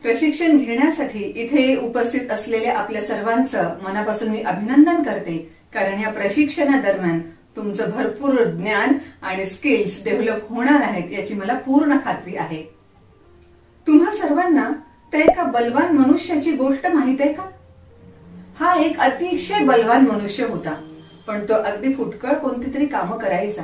प्रशिक्षण घेण्यासाठी इथे उपस्थित असलेल्या आपल्या सर्वांचं मनापासून मी अभिनंदन करते, कारण या प्रशिक्षणादरम्यान तुमचं भरपूर ज्ञान आणि स्किल्स डेव्हलप होणार आहेत याची मला पूर्ण खात्री आहे. तुम्हा सर्वांना त्या एका बलवान मनुष्याची गोष्ट माहित आहे का? हा एक अतिशय बलवान मनुष्य होता, पण तो अगदी फुटकळ कोणती तरी कामं करायचा.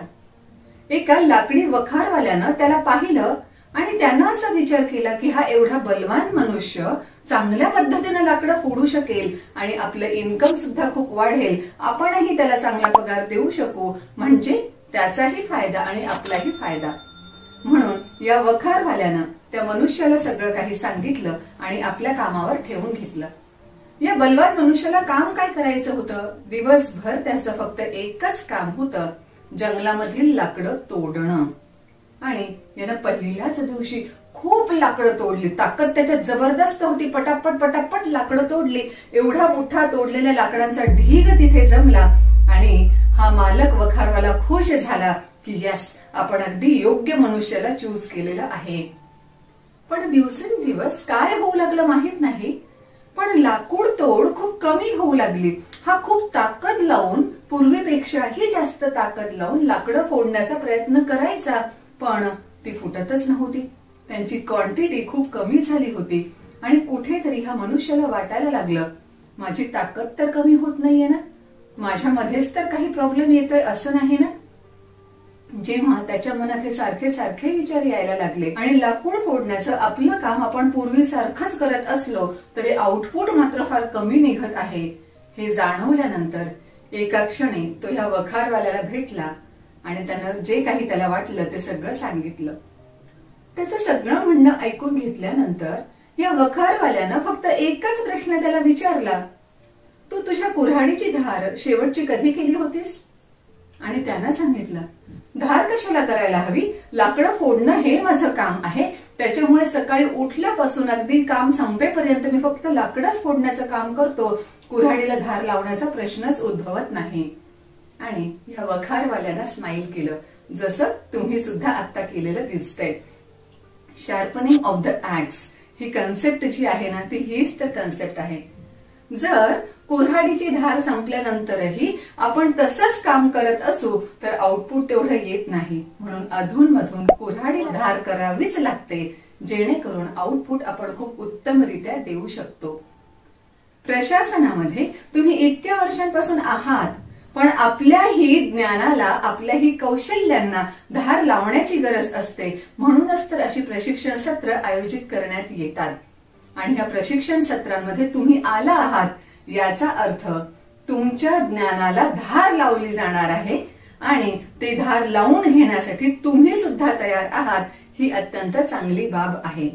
एका लाकडी वखारवाल्यानं त्याला पाहिलं आणि त्यानं असा विचार केला की हा एवढा बलवान मनुष्य चांगल्या पद्धतीने लाकडं फोडू शकेल आणि आपलं इन्कम सुद्धा खूप वाढेल, आपणही त्याला चांगला पगार देऊ शकू, म्हणजे त्याचाही फायदा आणि आपलाही फायदा. म्हणून या वखारवाल्यानं त्या मनुष्याला सगळं काही सांगितलं आणि आपल्या कामावर ठेवून घेतलं. या बलवान मनुष्याला काम काय करायचं होतं? दिवसभर त्याचं फक्त एकच काम होतं, जंगलामधील लाकडं तोडणं. आणि यानं पहिल्याच दिवशी खूप लाकडं तोडली. ताकद त्याच्यात जबरदस्त होती. पटापट पटापट लाकडं तोडली. एवढा मोठा तोडलेल्या लाकडांचा ढीग तिथे जमला आणि हा मालक वखारवाला खुश झाला की यस, आपण अगदी योग्य मनुष्याला चूज केलेलं आहे. पण दिवसेंदिवस काय होऊ लागलं माहित नाही, पण लाकूड तोड खूप कमी होऊ लागली. हा खूप ताकद लावून, पूर्वीपेक्षाही जास्त ताकद लावून लाकडं फोडण्याचा प्रयत्न करायचा, पण ती फुटतच नव्हती. त्यांची क्वांटिटी खूप कमी झाली होती आणि कुठेतरी ह्या मनुष्याला वाटायला लागलं, माझी ताकद तर कमी होत नाहीये ना, माझ्यामध्येच तर काही प्रॉब्लेम येतोय असं नाही ना. जेव्हा त्याच्या मनात हे सारखे सारखे विचार यायला लागले आणि लाकूड फोडण्याचं आपलं काम आपण पूर्वीसारखंच करत असलो तरी आउटपुट मात्र फार कमी निघत आहे, हे जाणवल्यानंतर एका क्षणी तो ह्या वखारवाल्याला भेटला आणि त्यानं जे काही त्याला वाटलं ते सगळं सांगितलं. त्याचं सगळं म्हणणं ऐकून घेतल्यानंतर या वखारवाल्यानं फक्त एकच प्रश्न त्याला विचारला, तू तुझ्या कुऱ्हाडीची धार शेवटची कधी केली होतीस? आणि त्यानं सांगितलं, धार कशाला करायला हवी, लाकडं फोडणं हे माझं काम आहे, त्याच्यामुळे सकाळी उठल्यापासून अगदी काम संपेपर्यंत मी फक्त लाकडंच फोडण्याचं काम करतो, कुऱ्हाडीला धार लावण्याचा प्रश्नच उद्भवत नाही. आणि या वखारवाल्यानं स्माइल केलं, जसं तुम्ही सुद्धा आता केलेलं दिसतंय. शार्पनिंग ऑफ द ऍक्स ही कन्सेप्ट जी आहे ना, ती हीच तर कन्सेप्ट आहे. जर कुऱ्हाडीची धार संपल्यानंतरही आपण तसंच काम करत असू तर आउटपुट तेवढं येत नाही. म्हणून अधूनमधून कुऱ्हाडीला धार करावीच लागते, जेणेकरून आउटपुट आपण खूप उत्तमरित्या देऊ शकतो. प्रशासनामध्ये तुम्ही इतक्या वर्षांपासून आहात, पण आपल्याही ज्ञानाला, आपल्याही कौशल्यांना धार लावण्याची गरज असते. म्हणूनच तर अशी प्रशिक्षण सत्र आयोजित करण्यात येतात. आणि या प्रशिक्षण सत्रांमध्ये तुम्ही आला आहात याचा अर्थ तुमच्या ज्ञानाला धार लावली जाणार आहे आणि ते धार लावून घेण्यासाठी तुम्ही सुद्धा तयार आहात, ही अत्यंत चांगली बाब आहे.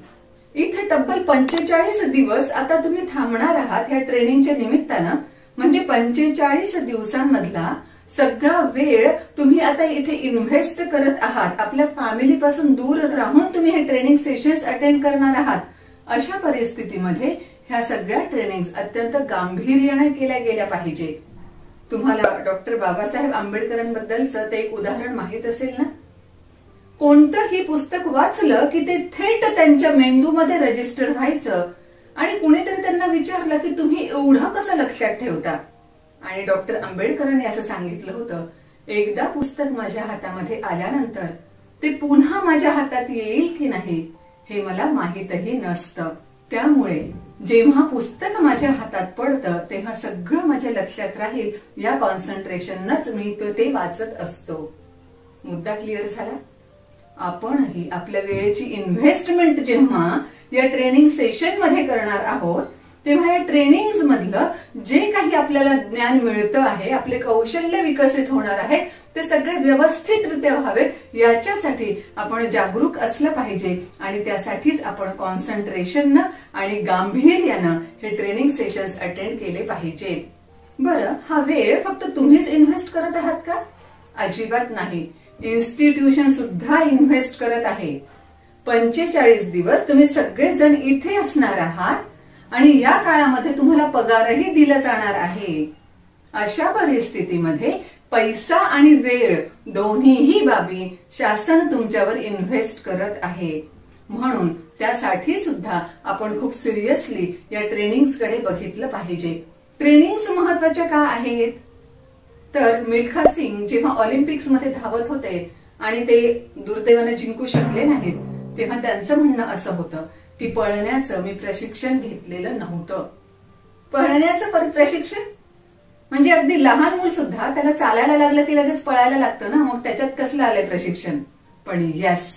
इथे तब्बल 45 दिवस आता तुम्ही थांबणार आहात या ट्रेनिंगच्या निमित्तानं. म्हणजे 45 दिवसांमधला सगळा वेळ तुम्ही आता इथे इन्व्हेस्ट करत आहात. आपल्या फॅमिलीपासून दूर राहून तुम्ही हे ट्रेनिंग सेशन्स अटेंड करणार आहात. अशा परिस्थितीमध्ये ह्या सगळ्या ट्रेनिंग्स अत्यंत गांभीर्याने केल्या गेल्या पाहिजे. तुम्हाला डॉक्टर बाबासाहेब आंबेडकरांबद्दलचं ते एक उदाहरण माहित असेल ना. कोणतंही पुस्तक वाचलं की ते थेट त्यांच्या मेंदूमध्ये रजिस्टर व्हायचं आणि कुणीतरी त्यांना विचारलं की तुम्ही एवढं कसं लक्षात ठेवता, आणि डॉक्टर आंबेडकरांनी असं सांगितलं होतं, एकदा पुस्तक माझ्या हातामध्ये आल्यानंतर ते पुन्हा माझ्या हातात येईल की नाही हे मला माहीतही नसतं. त्यामुळे जेव्हा पुस्तक माझ्या हातात पडतं तेव्हा सगळं माझ्या लक्षात राहील या कॉन्सन्ट्रेशनच मी ते वाचत असतो. मुद्दा क्लिअर झाला. आपणही आपल्या वेळेची इन्व्हेस्टमेंट जेव्हा या ट्रेनिंग सेशन मध्ये करणार आहोत तेव्हा या ट्रेनिंग्स मधलं जे काही आपल्याला ज्ञान मिळतं आहे, आपले कौशल्य विकसित होणार आहे, ते सगळे व्यवस्थितरित्या व्हावेत याच्यासाठी आपण जागरूक असलं पाहिजे. आणि त्यासाठीच आपण कॉन्सन्ट्रेशननं आणि गांभीर्यानं हे ट्रेनिंग सेशन्स अटेंड केले पाहिजेत. बरं, हा वेळ फक्त तुम्हीच इन्व्हेस्ट करत आहात का? अजिबात नाही. इन्स्टिट्यूशन सुद्धा इन्व्हेस्ट करत आहे. 45 दिवस तुम्ही सगळेजण इथे असणार आहात आणि या काळामध्ये तुम्हाला पगारही दिला जाणार आहे. अशा परिस्थितीमध्ये पैसा आणि वेळ दोन्हीही बाबी शासन तुमच्यावर इन्व्हेस्ट करत आहे. म्हणून त्यासाठी सुद्धा आपण खूप सिरियसली या ट्रेनिंग्सकडे बघितलं पाहिजे. ट्रेनिंग्स महत्वाच्या का आहेत? तर मिल्खा सिंग जेव्हा ऑलिम्पिक्स मध्ये धावत होते आणि ते दुर्दैवाने जिंकू शकले नाहीत, तेव्हा त्यांचं म्हणणं असं होतं की पळण्याचं मी प्रशिक्षण घेतलेलं नव्हतं. पळण्याचं प्रशिक्षण म्हणजे अगदी लहान मूल सुद्धा त्याला चालायला लागलं की लगेच पळायला लागतं ना, मग त्याच्यात कसलं आलंय प्रशिक्षण? पण यस,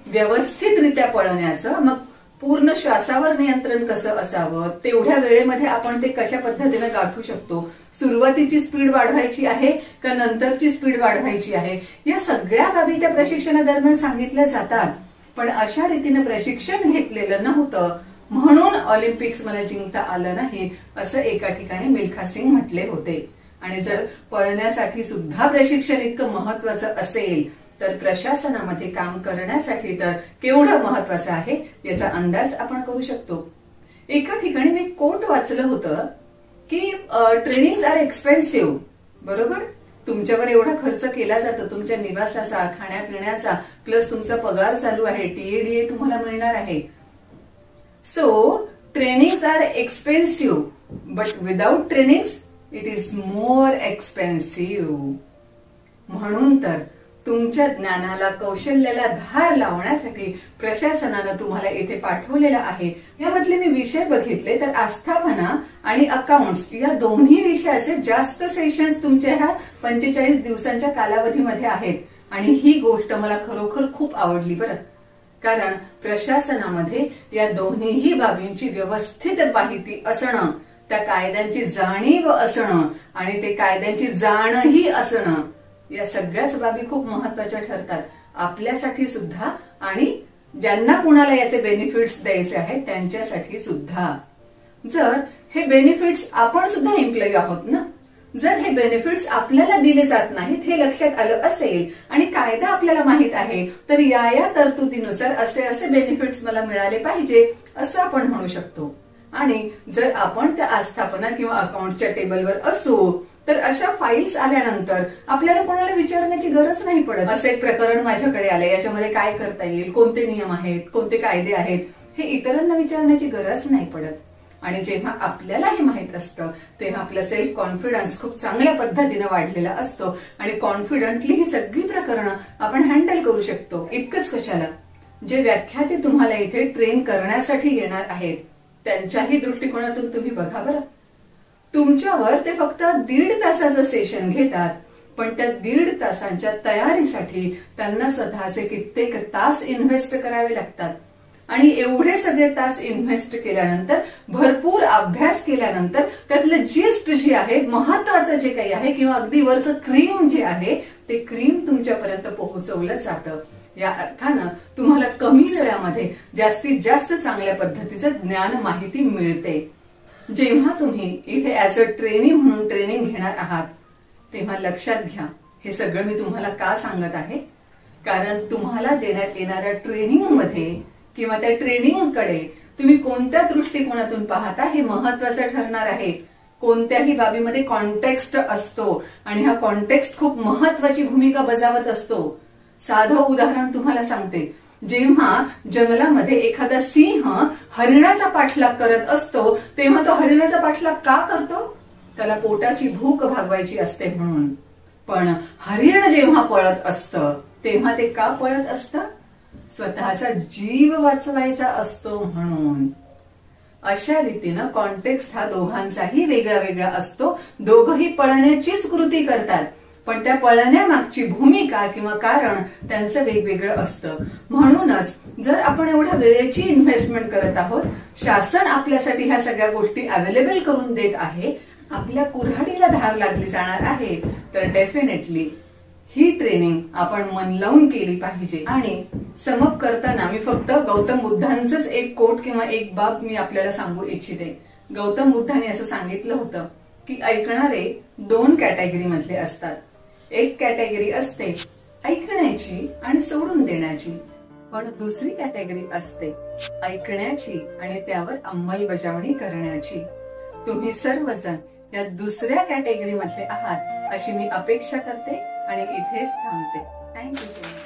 व्यवस्थितरित्या पळण्याचं, मग पूर्ण श्वासावर नियंत्रण कसं असावं, तेवढ्या वेळेमध्ये आपण ते कशा पद्धतीने गाठू शकतो, सुरुवातीची स्पीड वाढवायची आहे का नंतरची स्पीड वाढवायची आहे, या सगळ्या बाबी त्या प्रशिक्षणादरम्यान सांगितल्या जातात. पण अशा रीतीने प्रशिक्षण घेतलेलं नव्हतं म्हणून ऑलिम्पिक्स मला जिंकता आलं नाही, असं एका ठिकाणी मिल्खा सिंग म्हटले होते. आणि जर पळण्यासाठी सुद्धा प्रशिक्षण इतकं महत्वाचं असेल तर प्रशासनामध्ये काम करण्यासाठी तर केवढं महत्वाचं आहे याचा अंदाज आपण करू शकतो. एका ठिकाणी मी कोट वाचलं होतं की ट्रेनिंग्स आर एक्सपेन्सिव्ह. बरोबर, तुमच्यावर एवढा खर्च केला जातो, तुमच्या निवासाचा, खाण्यापिण्याचा, प्लस तुमचा पगार चालू आहे, टीएडीए तुम्हाला मिळणार आहे. So trainings are expensive, but without trainings it is more expensive. म्हणून तर तुमच्या ज्ञानाला, कौशल्याला धार लावण्यासाठी प्रशासनानं तुम्हाला इथे पाठवलेलं आहे. यामधले मी विषय बघितले तर आस्थापना आणि अकाउंट्स या दोन्ही विषयाचे जास्त सेशन्स तुमच्या ह्या 45 दिवसांच्या कालावधीमध्ये आहेत. आणि ही गोष्ट मला खरोखर खूप आवडली बरं, कारण प्रशासनामध्ये या दोन्हीही बाबींची व्यवस्थित माहिती असणं, त्या कायद्यांची जाणीव असणं आणि ते कायद्यांची जाणही असणं, या सगळ्याच बाबी खूप महत्वाच्या ठरतात आपल्यासाठी सुद्धा आणि ज्यांना कुणाला याचे बेनिफिट्स द्यायचे आहेत त्यांच्यासाठी सुद्धा. जर हे बेनिफिट्स आपण सुद्धा एम्प्लॉई आहोत ना, जर हे बेनिफिट्स आपल्याला दिले जात नाहीत हे लक्षात आलं असेल आणि कायदा आपल्याला माहित आहे तर या तरतुदीनुसार असे असे बेनिफिट्स मला मिळाले पाहिजे असं आपण म्हणू शकतो. आणि जर आपण त्या आस्थापना किंवा अकाउंटच्या टेबलवर असू तर अशा फाईल्स आल्यानंतर आपल्याला कोणाला विचारण्याची गरज नाही पडत. असं एक प्रकरण माझ्याकडे आलंय, याच्यामध्ये काय करता येईल, कोणते नियम आहेत, कोणते कायदे आहेत, हे इतरांना विचारण्याची गरज नाही पडत. आणि जेव्हा आपल्याला हे माहित असतं तेव्हा आपला सेल्फ कॉन्फिडन्स खूप चांगल्या पद्धतीने वाढलेला असतो आणि कॉन्फिडंटली ही सगळी प्रकरणं आपण हँडल करू शकतो. इतकंच कशाला, जे व्याख्याते तुम्हाला इथे ट्रेन करण्यासाठी येणार आहेत त्यांच्याही दृष्टिकोनातून तुम्ही बघा बरं. तुमच्यावर ते फक्त 1.5 तासाचं सेशन घेतात, पण त्या 1.5 तासांच्या तयारीसाठी त्यांना स्वतःचे कित्येक तास इन्व्हेस्ट करावे लागतात. आणि एवढे सगळे तास इन्व्हेस्ट केल्यानंतर, भरपूर अभ्यास केल्यानंतर त्यातलं जिस्ट जे आहे, महत्वाचं जे काही आहे किंवा अगदी वरचं क्रीम जे आहे ते क्रीम तुमच्यापर्यंत पोहोचवलं जातं. या अर्थानं तुम्हाला कमी वेळामध्ये जास्तीत जास्त चांगल्या पद्धतीचं ज्ञान, माहिती मिळते. जेव्हा तुम्ही इथे ऍज अ ट्रेनी म्हणून ट्रेनिंग घेणार आहात तेव्हा लक्षात घ्या, हे सगळं मी तुम्हाला का सांगत आहे, कारण तुम्हाला देण्यात येणाऱ्या ट्रेनिंगमध्ये किंवा त्या ट्रेनिंगकडे तुम्ही कोणत्या दृष्टिकोनातून पाहता हे महत्वाचं ठरणार आहे. कोणत्याही बाबीमध्ये कॉन्टेक्स्ट असतो आणि हा कॉन्टेक्स्ट खूप महत्वाची भूमिका बजावत असतो. साधं उदाहरण तुम्हाला सांगते, जेव्हा जंगलामध्ये एखादा सिंह हरिणाचा पाठलाग करत असतो तेव्हा तो हरिणाचा पाठलाग का करतो? त्याला पोटाची भूक भागवायची असते म्हणून. पण हरिण जेव्हा पळत असतं तेव्हा ते का पळत असतं? स्वतःचा जीव वाचवायचा असतो म्हणून. अशा रीतीनं कॉन्टेक्स्ट हा दोघांचाही वेगळा वेगळा असतो. दोघही पळण्याचीच कृती करतात, पण त्या पळण्यामागची भूमिका किंवा कारण त्यांचं वेगवेगळं असतं. म्हणूनच जर आपण एवढ्या वेळेची इन्व्हेस्टमेंट करत आहोत, शासन आपल्यासाठी ह्या सगळ्या गोष्टी अवेलेबल करून देत आहे, आपल्या कुऱ्हाडीला धार लागली जाणार आहे, तर डेफिनेटली ही ट्रेनिंग आपण मन लावून केली पाहिजे. आणि समअप करताना मी फक्त गौतम बुद्धांचंच एक कोट किंवा एक बाब मी आपल्याला सांगू इच्छिते. गौतम बुद्धांनी असं सांगितलं होतं की ऐकणारे 2 कॅटेगरी मधले असतात. एक कॅटेगरी असते ऐकण्याची आणि सोडून देण्याची, पण दुसरी कॅटेगरी असते ऐकण्याची आणि त्यावर अंमलबजावणी करण्याची. तुम्ही सर्वजण या दुसऱ्या कॅटेगरी मधले आहात अशी मी अपेक्षा करते आणि इथेच थांबते. थँक्यू.